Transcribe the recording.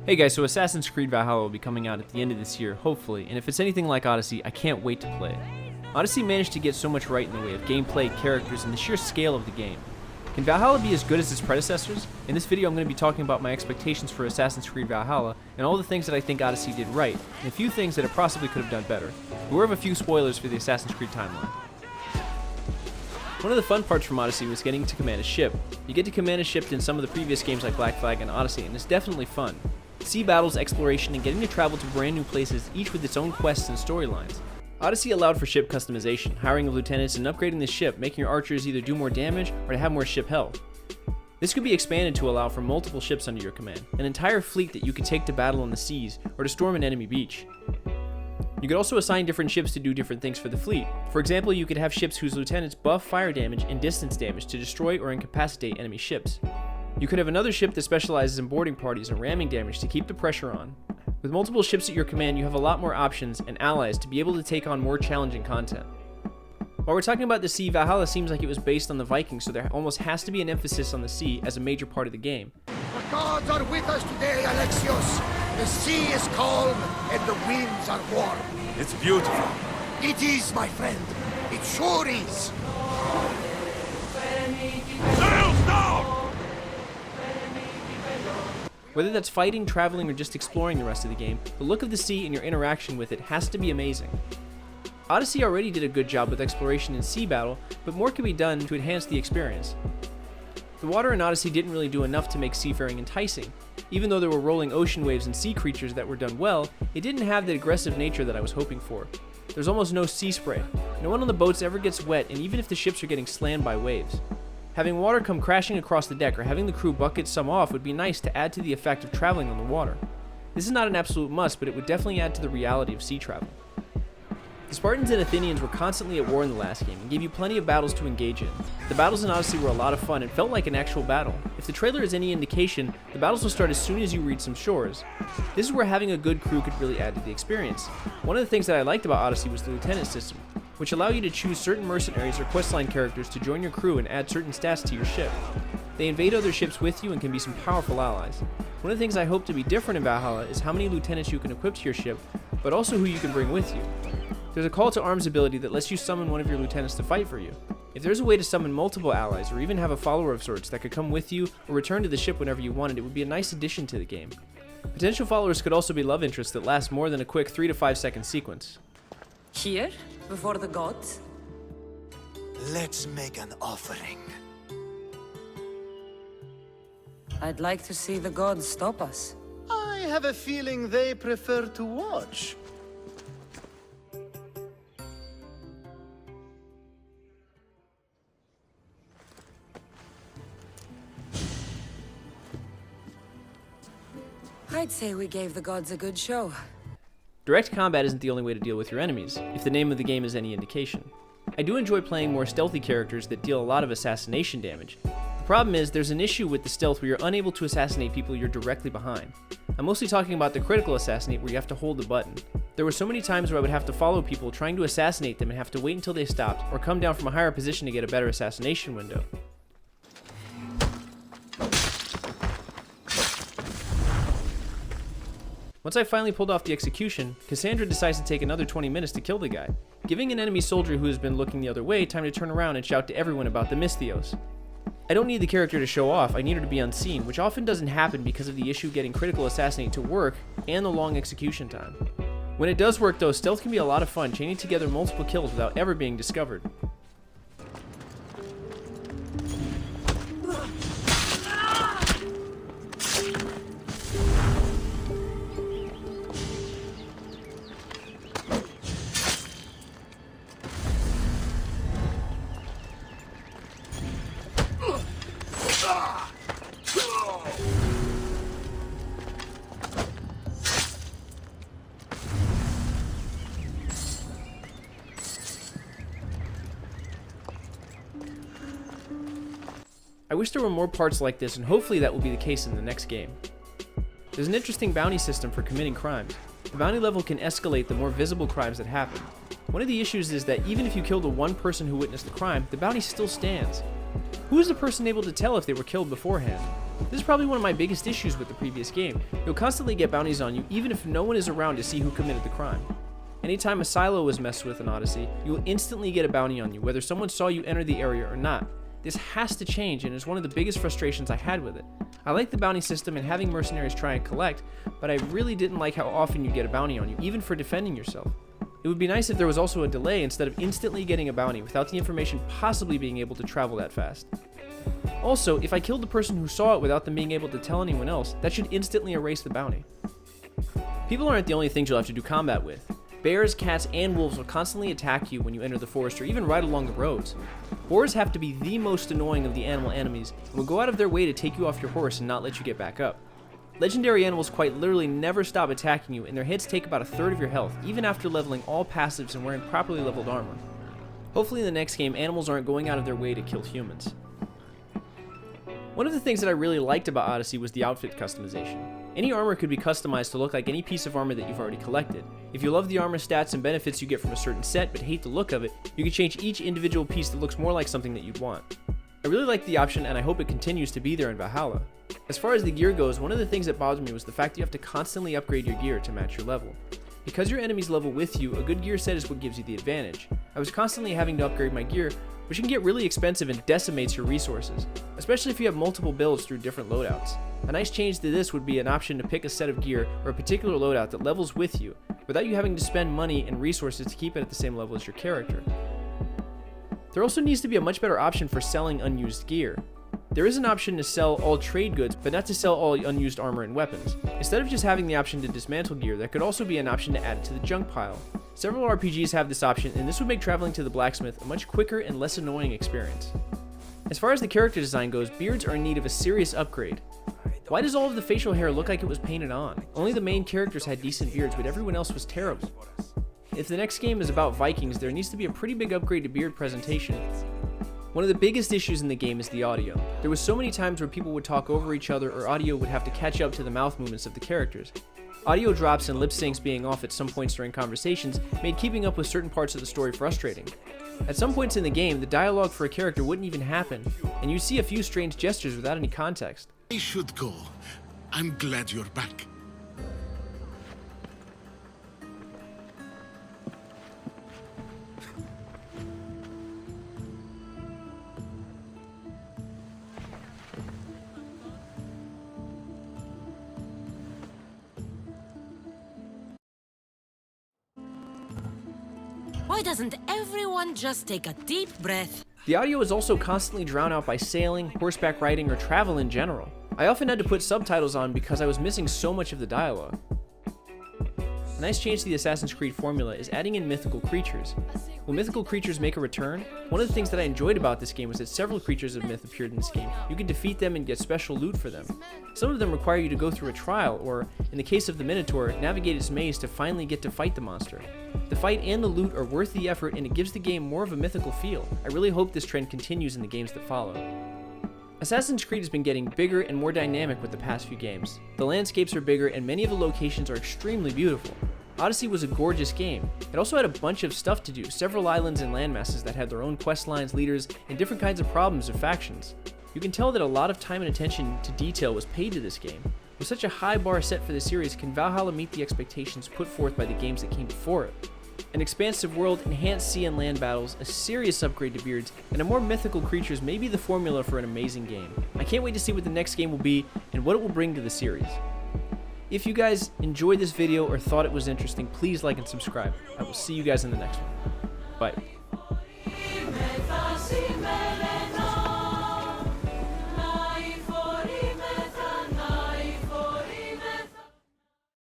Hey guys, so Assassin's Creed Valhalla will be coming out at the end of this year, hopefully, and if it's anything like Odyssey, I can't wait to play it. Odyssey managed to get so much right in the way of gameplay, characters, and the sheer scale of the game. Can Valhalla be as good as its predecessors? In this video I'm going to be talking about my expectations for Assassin's Creed Valhalla, and all the things that I think Odyssey did right, and a few things that it possibly could have done better. Beware of a few spoilers for the Assassin's Creed timeline. One of the fun parts from Odyssey was getting to command a ship. You get to command a ship in some of the previous games like Black Flag and Odyssey, and it's definitely fun. Sea battles, exploration, and getting to travel to brand new places, each with its own quests and storylines. Odyssey allowed for ship customization, hiring of lieutenants, and upgrading the ship, making your archers either do more damage or to have more ship health. This could be expanded to allow for multiple ships under your command, an entire fleet that you could take to battle on the seas or to storm an enemy beach. You could also assign different ships to do different things for the fleet. For example, you could have ships whose lieutenants buff fire damage and distance damage to destroy or incapacitate enemy ships. You could have another ship that specializes in boarding parties and ramming damage to keep the pressure on. With multiple ships at your command, you have a lot more options and allies to be able to take on more challenging content. While we're talking about the sea, Valhalla seems like it was based on the Vikings, so there almost has to be an emphasis on the sea as a major part of the game. The gods are with us today, Alexios. The sea is calm and the winds are warm. It's beautiful. It is, my friend. It sure is. Sails down! Whether that's fighting, traveling, or just exploring the rest of the game, the look of the sea and your interaction with it has to be amazing. Odyssey already did a good job with exploration and sea battle, but more can be done to enhance the experience. The water in Odyssey didn't really do enough to make seafaring enticing. Even though there were rolling ocean waves and sea creatures that were done well, it didn't have the aggressive nature that I was hoping for. There's almost no sea spray. No one on the boats ever gets wet, and even if the ships are getting slammed by waves. Having water come crashing across the deck or having the crew bucket some off would be nice to add to the effect of traveling on the water. This is not an absolute must, but it would definitely add to the reality of sea travel. The Spartans and Athenians were constantly at war in the last game and gave you plenty of battles to engage in. The battles in Odyssey were a lot of fun and felt like an actual battle. If the trailer is any indication, the battles will start as soon as you reach some shores. This is where having a good crew could really add to the experience. One of the things that I liked about Odyssey was the lieutenant system, which allow you to choose certain mercenaries or questline characters to join your crew and add certain stats to your ship. They invade other ships with you and can be some powerful allies. One of the things I hope to be different in Valhalla is how many lieutenants you can equip to your ship, but also who you can bring with you. There's a call to arms ability that lets you summon one of your lieutenants to fight for you. If there's a way to summon multiple allies or even have a follower of sorts that could come with you or return to the ship whenever you wanted, it would be a nice addition to the game. Potential followers could also be love interests that last more than a quick 3 to 5 second sequence. Here? Before the gods? Let's make an offering. I'd like to see the gods stop us. I have a feeling they prefer to watch. I'd say we gave the gods a good show. Direct combat isn't the only way to deal with your enemies, if the name of the game is any indication. I do enjoy playing more stealthy characters that deal a lot of assassination damage. The problem is, there's an issue with the stealth where you're unable to assassinate people you're directly behind. I'm mostly talking about the critical assassinate where you have to hold the button. There were so many times where I would have to follow people trying to assassinate them and have to wait until they stopped, or come down from a higher position to get a better assassination window. Once I finally pulled off the execution, Cassandra decides to take another 20 minutes to kill the guy, giving an enemy soldier who has been looking the other way time to turn around and shout to everyone about the Misthios. I don't need the character to show off, I need her to be unseen, which often doesn't happen because of the issue getting critical assassinate to work and the long execution time. When it does work though, stealth can be a lot of fun, chaining together multiple kills without ever being discovered. I wish there were more parts like this, and hopefully that will be the case in the next game. There's an interesting bounty system for committing crimes. The bounty level can escalate the more visible crimes that happen. One of the issues is that even if you kill the one person who witnessed the crime, the bounty still stands. Who is the person able to tell if they were killed beforehand? This is probably one of my biggest issues with the previous game. You'll constantly get bounties on you even if no one is around to see who committed the crime. Anytime a silo was messed with in Odyssey, you will instantly get a bounty on you, whether someone saw you enter the area or not. This has to change and is one of the biggest frustrations I had with it. I like the bounty system and having mercenaries try and collect, but I really didn't like how often you get a bounty on you, even for defending yourself. It would be nice if there was also a delay instead of instantly getting a bounty without the information possibly being able to travel that fast. Also, if I killed the person who saw it without them being able to tell anyone else, that should instantly erase the bounty. People aren't the only things you'll have to do combat with. Bears, cats, and wolves will constantly attack you when you enter the forest or even ride along the roads. Boars have to be the most annoying of the animal enemies and will go out of their way to take you off your horse and not let you get back up. Legendary animals quite literally never stop attacking you, and their hits take about a third of your health, even after leveling all passives and wearing properly leveled armor. Hopefully in the next game, animals aren't going out of their way to kill humans. One of the things that I really liked about Odyssey was the outfit customization. Any armor could be customized to look like any piece of armor that you've already collected. If you love the armor stats and benefits you get from a certain set but hate the look of it, you can change each individual piece that looks more like something that you'd want. I really like the option and I hope it continues to be there in Valhalla. As far as the gear goes, one of the things that bothered me was the fact that you have to constantly upgrade your gear to match your level. Because your enemies level with you, a good gear set is what gives you the advantage. I was constantly having to upgrade my gear, which can get really expensive and decimates your resources, especially if you have multiple builds through different loadouts. A nice change to this would be an option to pick a set of gear or a particular loadout that levels with you, without you having to spend money and resources to keep it at the same level as your character. There also needs to be a much better option for selling unused gear. There is an option to sell all trade goods, but not to sell all unused armor and weapons. Instead of just having the option to dismantle gear, there could also be an option to add it to the junk pile. Several RPGs have this option, and this would make traveling to the blacksmith a much quicker and less annoying experience. As far as the character design goes, beards are in need of a serious upgrade. Why does all of the facial hair look like it was painted on? Only the main characters had decent beards, but everyone else was terrible. If the next game is about Vikings, there needs to be a pretty big upgrade to beard presentation. One of the biggest issues in the game is the audio. There was so many times where people would talk over each other or audio would have to catch up to the mouth movements of the characters. Audio drops and lip syncs being off at some points during conversations made keeping up with certain parts of the story frustrating. At some points in the game, the dialogue for a character wouldn't even happen, and you'd see a few strange gestures without any context. I should go. I'm glad you're back. Why doesn't everyone just take a deep breath? The audio is also constantly drowned out by sailing, horseback riding, or travel in general. I often had to put subtitles on because I was missing so much of the dialogue. A nice change to the Assassin's Creed formula is adding in mythical creatures. Will mythical creatures make a return? One of the things that I enjoyed about this game was that several creatures of myth appeared in this game. You could defeat them and get special loot for them. Some of them require you to go through a trial, or, in the case of the Minotaur, navigate its maze to finally get to fight the monster. The fight and the loot are worth the effort, and it gives the game more of a mythical feel. I really hope this trend continues in the games that follow. Assassin's Creed has been getting bigger and more dynamic with the past few games. The landscapes are bigger and many of the locations are extremely beautiful. Odyssey was a gorgeous game. It also had a bunch of stuff to do, several islands and landmasses that had their own quest lines, leaders, and different kinds of problems or factions. You can tell that a lot of time and attention to detail was paid to this game. With such a high bar set for the series, can Valhalla meet the expectations put forth by the games that came before it? An expansive world, enhanced sea and land battles, a serious upgrade to beards, and a more mythical creatures may be the formula for an amazing game. I can't wait to see what the next game will be and what it will bring to the series. If you guys enjoyed this video or thought it was interesting, please like and subscribe. I will see you guys in the next one. Bye.